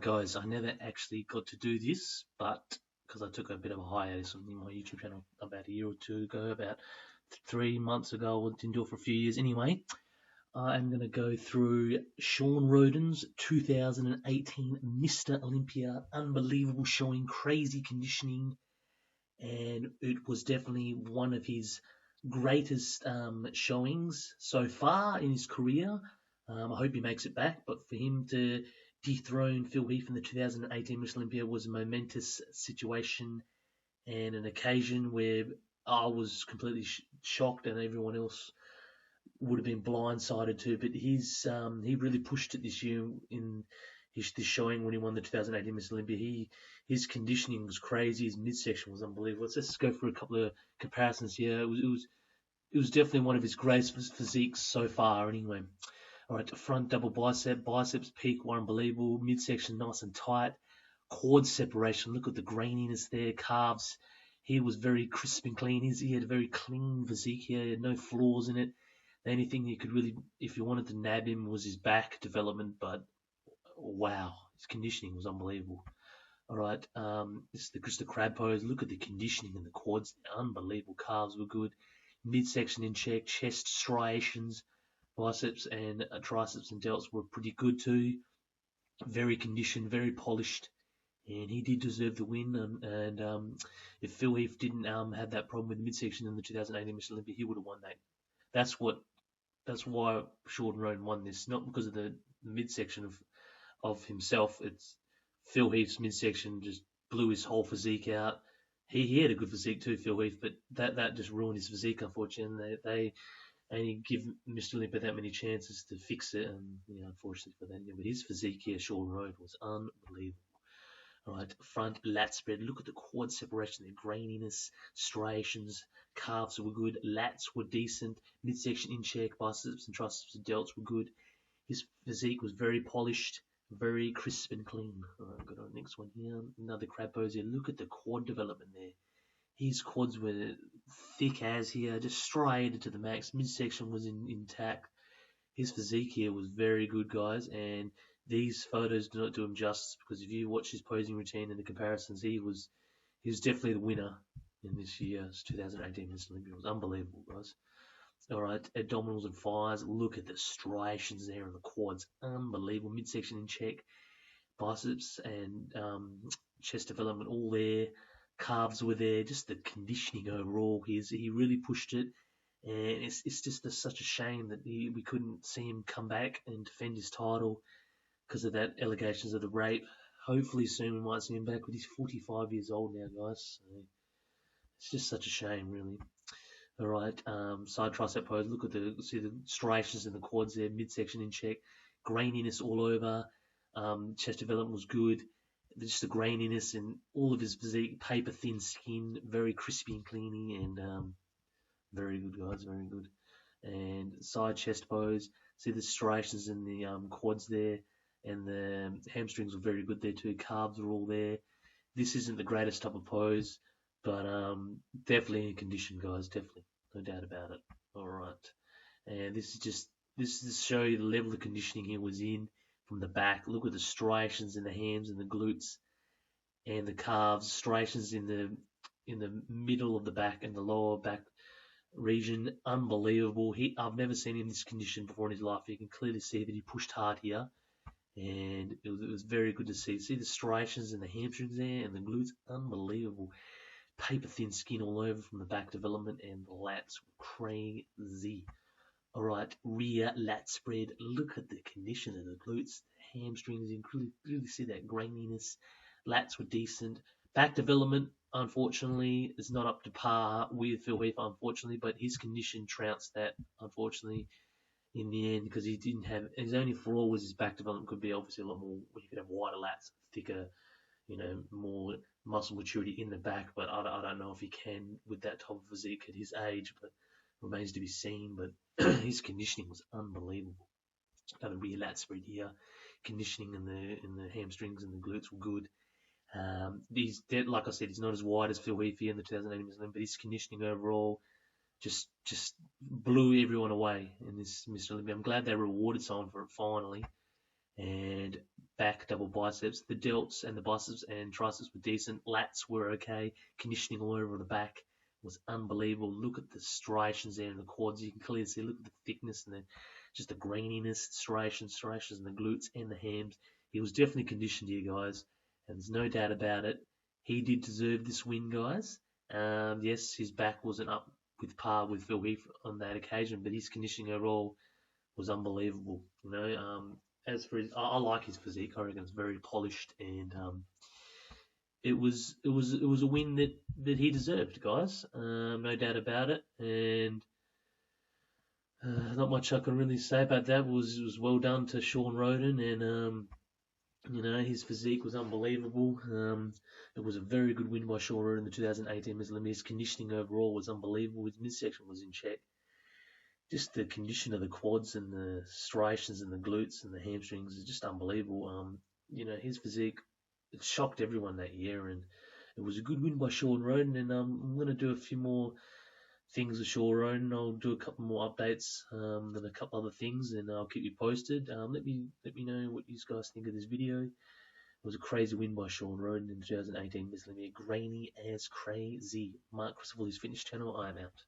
guys, I never actually got to do this, but because I took a bit of a hiatus on my YouTube channel about a year or two ago, about 3 months ago, I didn't do it for a few years anyway. I'm going to go through Shawn Rhoden's 2018 Mr. Olympia. Unbelievable showing, crazy conditioning, and it was definitely one of his greatest showings so far in his career. I hope he makes it back, but for him to dethrone Phil Heath in the 2018 Mr. Olympia was a momentous situation and an occasion where I was completely shocked, and everyone else would have been blindsided too. But he really pushed it this year in this showing when he won the 2018 Mr. Olympia. His conditioning was crazy. His midsection was unbelievable. Let's just go through a couple of comparisons here. It was definitely one of his greatest physiques so far. Anyway, all right, front double biceps peak were unbelievable. Midsection nice and tight. Quad separation. Look at the graininess there. Calves. He was very crisp and clean. He had a very clean physique here. He had no flaws in it. The only thing you could really, if you wanted to nab him, was his back development. But wow, his conditioning was unbelievable. All right, this is the Krista Crab pose. Look at the conditioning in the quads. Unbelievable. Calves were good. Midsection in check. Chest striations. Biceps and triceps and delts were pretty good too. Very conditioned, very polished, and he did deserve the win. If Phil Heath didn't have that problem with the midsection in the 2018 Mr. Olympia, he would have won that. That's why Shawn Rhoden won this, not because of the midsection of himself. It's Phil Heath's midsection just blew his whole physique out. He had a good physique too, Phil Heath, but that just ruined his physique, unfortunately. They only give Mr. Olympia that many chances to fix it, and unfortunately for that, but his physique here, Shawn Rhoden, was unbelievable. All right, front lat spread. Look at the quad separation, the graininess, striations, calves were good, lats were decent, midsection in check, biceps and triceps and delts were good. His physique was very polished, very crisp and clean. All right, go to the next one here. Another crab pose here. Look at the quad development there. His quads were thick as here, just striated to the max. Midsection was intact. His physique here was very good, guys, and these photos do not do him justice, because if you watch his posing routine and the comparisons, he was definitely the winner in this year's 2018 Mr. Olympia. It was unbelievable, guys. All right, abdominals and thighs. Look at the striations there in the quads. Unbelievable. Midsection in check. Biceps and chest development all there. Calves were there. Just the conditioning overall. He really pushed it. And it's just such a shame that we couldn't see him come back and defend his title because of that allegations of the rape. Hopefully soon we might see him back, but he's 45 years old now, guys. So it's just such a shame, really. All right, side tricep pose. Look at see the striations in the quads there, midsection in check, graininess all over. Chest development was good. Just the graininess and all of his physique, paper thin skin, very crispy and cleany, and very good, guys, very good. And side chest pose. See the striations in the quads there, and the hamstrings were very good there too. Calves are all there. This isn't the greatest type of pose, but definitely in condition, guys. Definitely, no doubt about it. All right, and this is to show you the level of conditioning he was in from the back. Look at the striations in the hams and the glutes and the calves. Striations in the middle of the back and the lower back region. Unbelievable. I've never seen him in this condition before in his life. You can clearly see that he pushed hard here, and it was very good to see. See the striations in the hamstrings there and the glutes. Unbelievable. Paper thin skin all over from the back development, and the lats were crazy. All right, rear lat spread. Look at the condition of the glutes, the hamstrings. You can clearly see that graininess. Lats were decent. Back development, unfortunately, is not up to par with Phil Heath, unfortunately, but his condition trounced that, unfortunately, in the end, because he didn't have, his only flaw was his back development could be obviously a lot more, you could have wider lats, thicker, more muscle maturity in the back, but I don't know if he can with that type of physique at his age, but remains to be seen. But his conditioning was unbelievable. Another rear lat spread here. Conditioning in the hamstrings and the glutes were good. He's like I said, he's not as wide as Phil Heath in the 2018 Mr. Olympia, but his conditioning overall just blew everyone away in this Mr. Olympia. I'm glad they rewarded someone for it finally. and back double biceps. The delts and the biceps and triceps were decent. Lats were okay. Conditioning all over the back was unbelievable. Look at the striations there in the quads. You can clearly see. Look at the thickness and just the graininess, striations in the glutes and the hams. He was definitely conditioned here, guys, and there's no doubt about it. He did deserve this win, guys. Yes, his back wasn't up with par with Phil Heath on that occasion, but his conditioning overall was unbelievable. As for I like his physique. I reckon it's very polished, and it was a win that he deserved, guys. No doubt about it. And not much I can really say about that. It was well done to Shawn Rhoden, and his physique was unbelievable. It was a very good win by Shawn Rhoden in the 2018 Ms. Olympia. His conditioning overall was unbelievable. His midsection was in check. Just the condition of the quads and the striations and the glutes and the hamstrings is just unbelievable. His physique, it shocked everyone that year, and it was a good win by Shawn Rhoden. And I'm going to do a few more things with Shawn Rhoden. I'll do a couple more updates and a couple other things, and I'll keep you posted. Let me know what you guys think of this video. It was a crazy win by Shawn Rhoden in 2018 Miss Olympia. Grainy as crazy. Mark Christopher's fitness channel. I'm out.